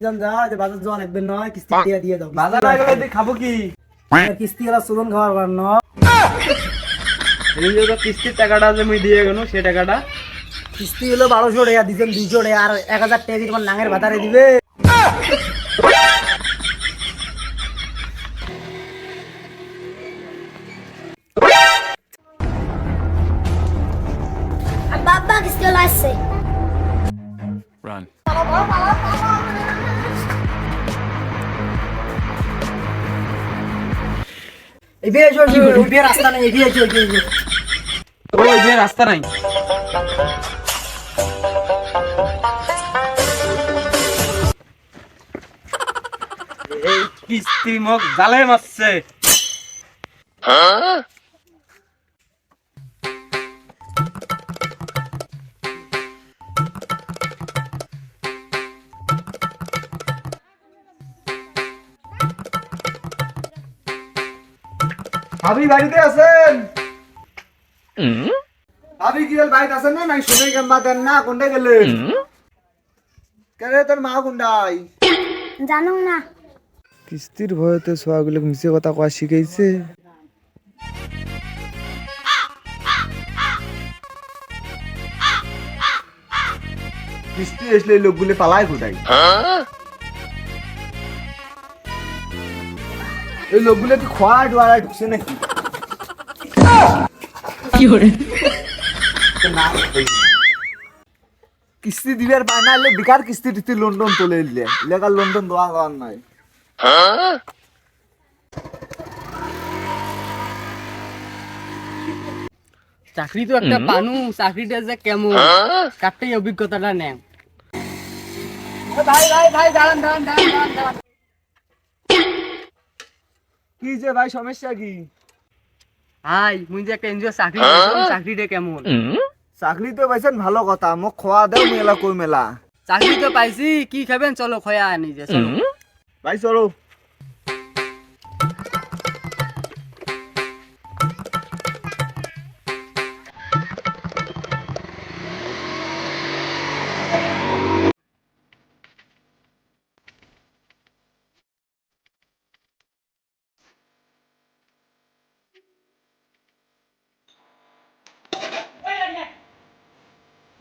জান যা যে বাজার যাওয়া লাগবে নয় কিস্তি দিয়ে দাও বাজার না গেলে খাবো কি? কিস্তি এলা সুলন খাওয়ার বার ন এই যে কিস্তির টাকাটা যে মুই দিয়ে গেল সেই টাকাটা কিস্তি হলো 1200 টাকা দিছেন 200 টাকা আর 1000 টাকা দিয়ে তোমার নাঙের ভাতারে দিবে বাবা কিস্তি হলো আসছে Run. এই বিয়ে এসো এই বিয়ে রাস্তা নাই এই বিয়ে এসো ওই যে রাস্তা নাই। এই কিস্তি মোক জালে মারছে। ভাবি বাড়িতে আছেন? ভাবি কি বাড়িতে আছেন না নাই শুনে কেমবা দেন না কোনটা গেলেন? কেন তোর মা কোনটাই? জানো না কিস্তির ভয়তে সোয়াগুলো মিছে কথা কয়া শিখাইছে। কিস্তি আসলে এই লোকগুলো পালায় কোথায়? এই লোকগুলো কি খোয়া ডোয়ারায় ঢুকছে নাকি? কিস্তি দিবার বানালে বেকার কিস্তি দিতে লন্ডন চলে এলে লেগার লন্ডন দোয়া গাওয়ার নাই। চাকরি তো একটা পানু, চাকরিটা যে কেমন কাটতেই অভিজ্ঞতাটা নেন। ভাই ভাই ভাই দাঁড়ান দাঁড়ান দাঁড়ান দাঁড়ান। কি যে ভাই সমস্যা কি? হাই মুই যে একটা এনজিও চাকরি করছিলাম, চাকরিটা কেমন? চাকরি তো পাইছেন ভালো কথা, মোক খোয়া দেও মেলা কই মেলা। চাকরি তো পাইছি, কি খাবেন চলো খয়া আনি যে চলো। ভাই চলো।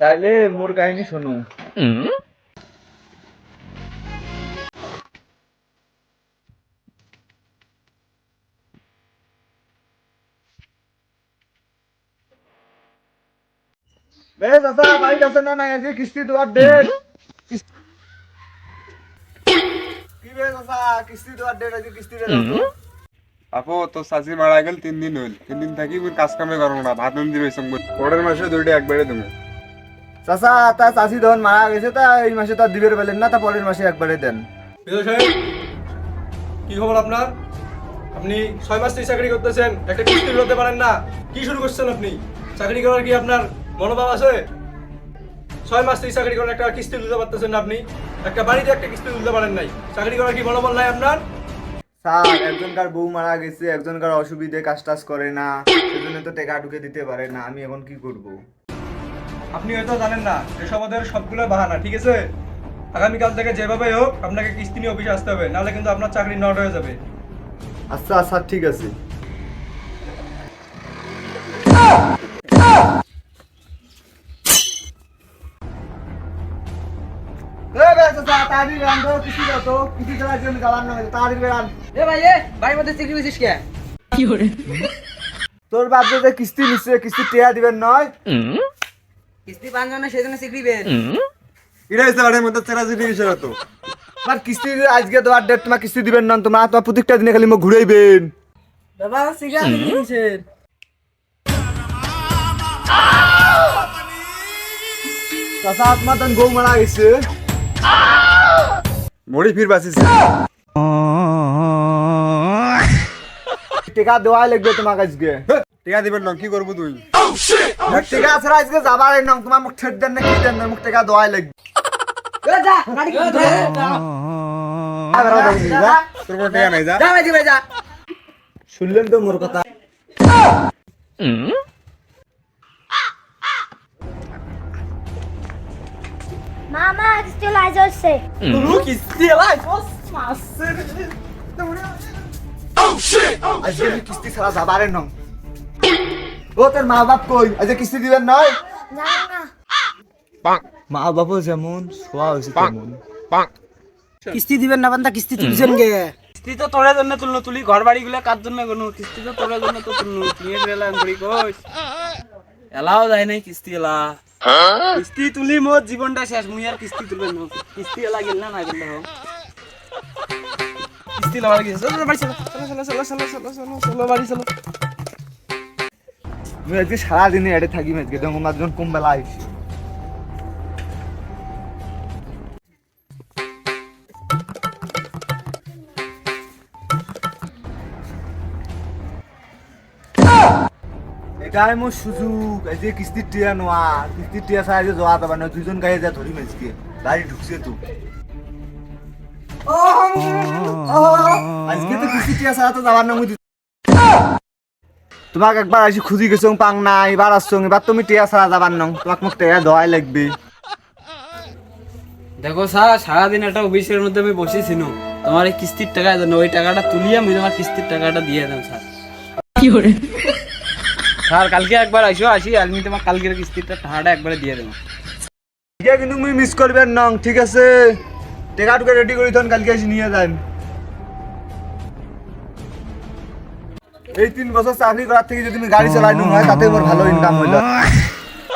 তাইলে মোর কাহিনী শোনো। বেশ আচ্ছা বাড়িতে আছে না নাই আজকে কিস্তি দেওয়ার ডেট? কি বেশ আচ্ছা কিস্তি দেওয়ার ডেট আজকে কিস্তি দেওয়ার। আপু তো চাষি মারা গেল 3 দিন হইল, 3 দিন থাকি কাজ কামে করবো না, ভাত দিন দিবে সঙ্গে পরের মাসে দুইটা একবারে তুমি। চাচা তা চাষি ধন মারা গেছে তা এই মাসে তো দিবের পেলেন না, তা পরের মাসে একবারে দেন। বিজয় সাহেব, কি খবর আপনার? আপনি 6 মাস থেকে চাকরি করতেছেন, একটা কিস্তি দিতে পারেন না, কি শুরু করছেন আপনি? চাকরি করার কি আপনার মনোভাব আছে? 6 মাস থেকে চাকরি করার একটা কিস্তি দিতে পারতেছেন না আপনি, একটা বাড়িতে একটা কিস্তি দিতে পারেন নাই, চাকরি করার কি মনোবল নাই আপনার? স্যার একজনকার বউ মারা গেছে, একজনকার অসুবিধে কাজ টাজ করে না, সেজন্য তো টাকা ঢুকে দিতে পারে না, আমি এখন কি করব? আপনি হয়তো জানেন না এসব ওদের সবগুলো বাহানা, ঠিক আছে? আগামীকাল থেকে যেভাবে হোক আপনাকে কিস্তি নিয়ে অফিসে আসতে হবে, নাহলে কিন্তু আপনার চাকরি নট হয়ে যাবে। আচ্ছা স্যার ঠিক আছে। এ ভাই এ বাড়ির মধ্যে চাকরি হইছিস কে? তোর বাপ যে কিস্তি নিচ্ছে, কিস্তি টেয়া দিবেন নয়? কিস্তি পান না সেজন্য চাকরি বের। এটা হচ্ছে বাড়ির মধ্যে চেরাচেরি বিষয় তো। তোমার কিস্তি আজকে দেওয়ার ডেট, তোমার কিস্তি দিবেন না, তোমার প্রত্যেকটা দিনে খালি মুখ ঘুরাইবেন। বাবা সিগারেট কিনছেন চাচা তোমার তখন বউ মারা গেছে, মরি ফির বাঁচিছে। টাকা দেওয়াই লাগবে তোমাকে আজকে। টিকা দিবেন না, কি করবো তুই? টাকা ছাড়া আজকে যাবার নাম, তোমার মুখ ঠেট দেন না কি দেন না, মুখ টাকা দেওয়াই লাগবে। তোর কোনো টিকা নাই, যা। শুনলেন তো মোর কথা। মামা কিস্তি হলো আজ চলছে কিস্তি এলাই আজকে আমি কিস্তি ছাড়া যাবারে নং। ও তোর মা বাপ কই? আজকে কিস্তি দিবেন নয়? জানো না মা বাপও যেমন শোয়া হয়েছে তেমন। কিস্তি দিবেন না বান্দা, কিস্তি তুলছেন গে? কিস্তি তো তোর জন্য তুললো, তুলি ঘর বাড়ি গুলো কার জন্য কোনো কিস্তি তো তোর জন্য তো তুললো, তুই গেলাম ঘুরি কই এলাও যায় নাই কিস্তি এলা কিস্তি তুলি মোর জীবনটা শেষ, মুই আর কিস্তি তুলবেন না, কিস্তি এলা গেল না গেল হোক কিস্তি লওয়ার গেছে। চলো বাড়ি চলো, চলো চলো চলো চলো চলো চলো বাড়ি চলো। আমি আজকে সারাদিনে এড়ে থাকি, আজকে যখন একজন কম বেলা আইসি। এটাই মোর সুযোগ, এই যে কিস্তির টিয়া নোয়া, কিস্তির টিয়া ছাড়া যে যাওয়া যাবে না, দুইজন গায়ে যা ধরি মেজকে গাড়ি ঢুকছে তো। আজকে তো কিস্তির টিয়া ছাড়া তো যাবার না। তোমাকে একবার আসি খুঁজি গেছো পাং না, এবার আসছো, এবার তুমি টিয়া ছাড়া যাবার না, তোমাকে মোক টিয়া দেওয়াই লাগবে। দেখো স্যার, সারাদিন একটা অফিসের মধ্যে আমি বসেছিল, তোমার এই কিস্তির টাকা দেন, ওই টাকাটা তুলিয়ে আমি তোমার কিস্তির টাকাটা দিয়ে দেন স্যার। কি করে স্যার কালকে একবার আসো, আসি আমি তোমার কালকের কিস্তির টাকাটা একবারে দিয়ে দেবো। ঠিক আছে, কিন্তু তুমি মিস করবেন না, ঠিক আছে? টেকাটুকে রেডি করি তখন কালকে এসে নিয়ে যান। এই 3 বছর চাকরি করার থেকে যদি তুমি গাড়ি চালাই হয় তাতে আমার ভালো ইনকাম হইলো।